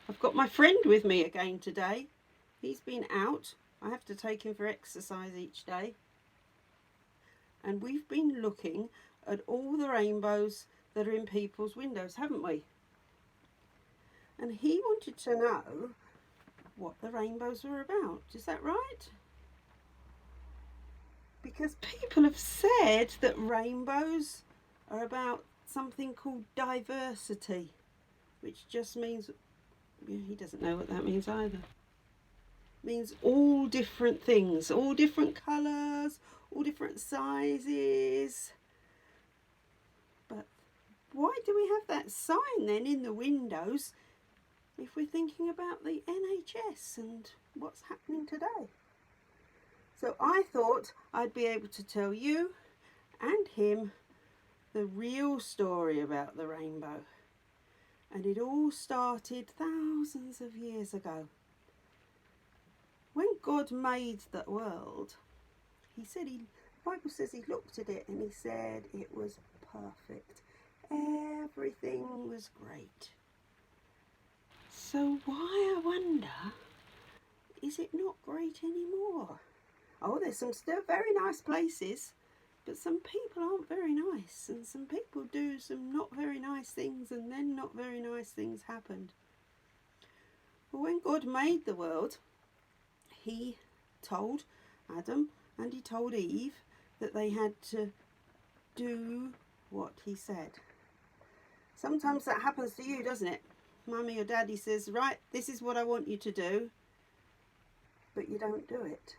I've got my friend with me again today. He's been out. I have to take him for exercise each day. And we've been looking at all the rainbows that are in people's windows, haven't we? And he wanted to know what the rainbows were about. Is that right? Because people have said that rainbows are about something called diversity, which just means, he doesn't know what that means either. It means all different things, all different colours, all different sizes. But why do we have that sign then in the windows if we're thinking about the NHS and what's happening today? So I thought I'd be able to tell you and him the real story about the rainbow. And it all started thousands of years ago. When God made the world, the Bible says he looked at it and he said it was perfect. Everything was great. So why, I wonder, is it not great anymore? Oh, there's some still very nice places, but some people aren't very nice, and some people do some not very nice things, and then not very nice things happened. Well, when God made the world, he told Adam and he told Eve that they had to do what he said. Sometimes that happens to you, doesn't it? Mummy or Daddy says, right, this is what I want you to do, but you don't do it.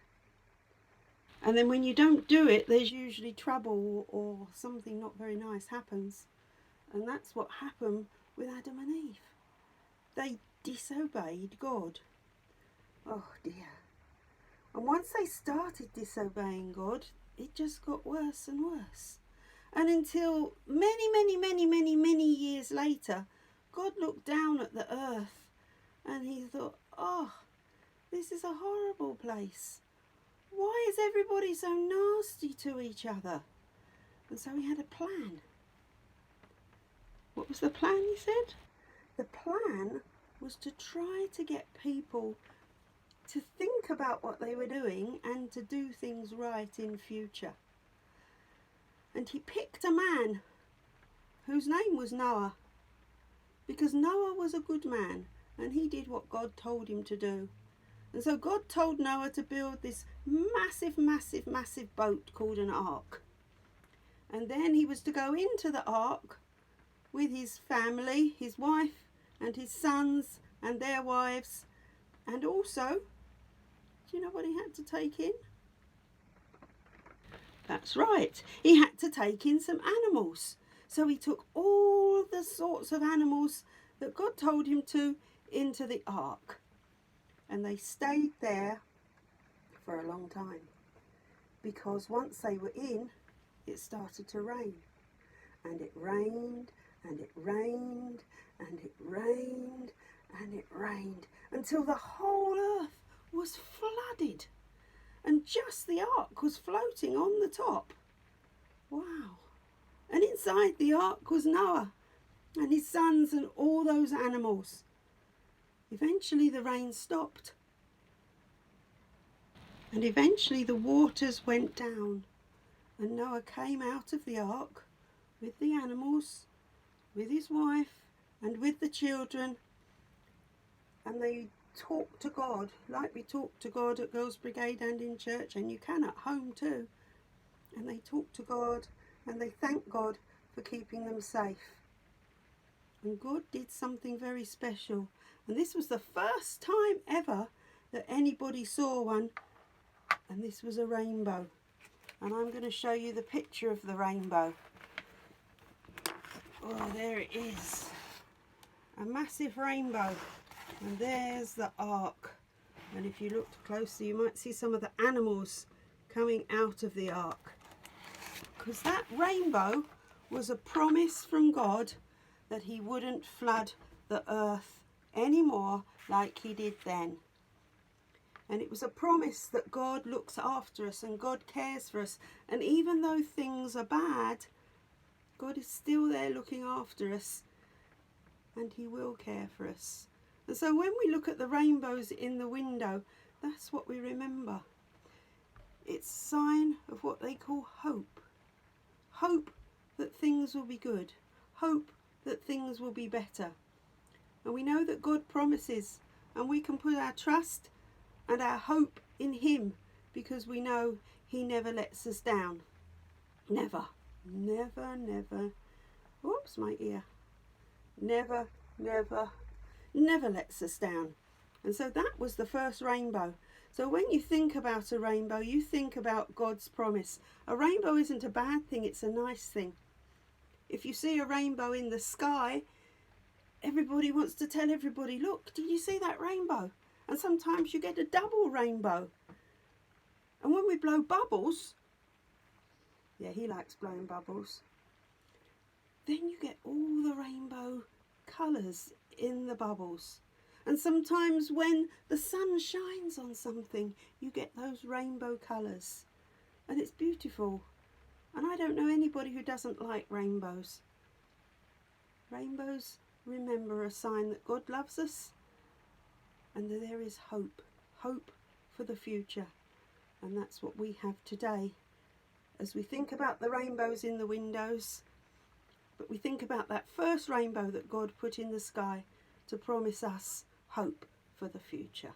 And then when you don't do it, there's usually trouble or something not very nice happens. And that's what happened with Adam and Eve. They disobeyed God. Oh dear. And once they started disobeying God, it just got worse and worse. And until many years later, God looked down at the earth and he thought, oh, this is a horrible place. Why is everybody so nasty to each other? And so he had a plan. What was the plan, he said? The plan was to try to get people to think about what they were doing and to do things right in future. And he picked a man whose name was Noah, because Noah was a good man and he did what God told him to do. And so God told Noah to build this massive boat called an ark. And then he was to go into the ark with his family, his wife and his sons and their wives. And also, do you know what he had to take in? That's right, he had to take in some animals. So he took all the sorts of animals that God told him to into the ark. And they stayed there for a long time, because once they were in, it started to rain. And it rained, and it rained, and it rained, and it rained, until the whole earth was flooded. And just the ark was floating on the top. Wow. And inside the ark was Noah and his sons and all those animals. Eventually the rain stopped. And eventually the waters went down. And Noah came out of the ark with the animals, with his wife and with the children. And they talked to God like we talk to God at Girls Brigade and in church, and you can at home too. And they talked to God and they thanked God for keeping them safe. And God did something very special. And this was the first time ever that anybody saw one. And this was a rainbow. And I'm going to show you the picture of the rainbow. Oh, there it is. A massive rainbow. And there's the ark. And if you looked closely, you might see some of the animals coming out of the ark. Because that rainbow was a promise from God that he wouldn't flood the earth anymore like he did then. And it was a promise that God looks after us and God cares for us. And even though things are bad, God is still there looking after us. And he will care for us. And so when we look at the rainbows in the window, that's what we remember. It's a sign of what they call hope. Hope that things will be good. Hope that things will be better. And we know that God promises, and we can put our trust and our hope in Him, because we know He never lets us down. Never, never, never. Whoops, my ear. Never, never, never lets us down. And so that was the first rainbow. So when you think about a rainbow, you think about God's promise. A rainbow isn't a bad thing, it's a nice thing. If you see a rainbow in the sky, everybody wants to tell everybody, look, did you see that rainbow? And sometimes you get a double rainbow. And when we blow bubbles, yeah, he likes blowing bubbles, then you get all the rainbow colours in the bubbles. And sometimes when the sun shines on something, you get those rainbow colours. And it's beautiful. And I don't know anybody who doesn't like rainbows. Rainbows, remember, a sign that God loves us and that there is hope. Hope for the future. And that's what we have today. As we think about the rainbows in the windows, but we think about that first rainbow that God put in the sky to promise us hope for the future.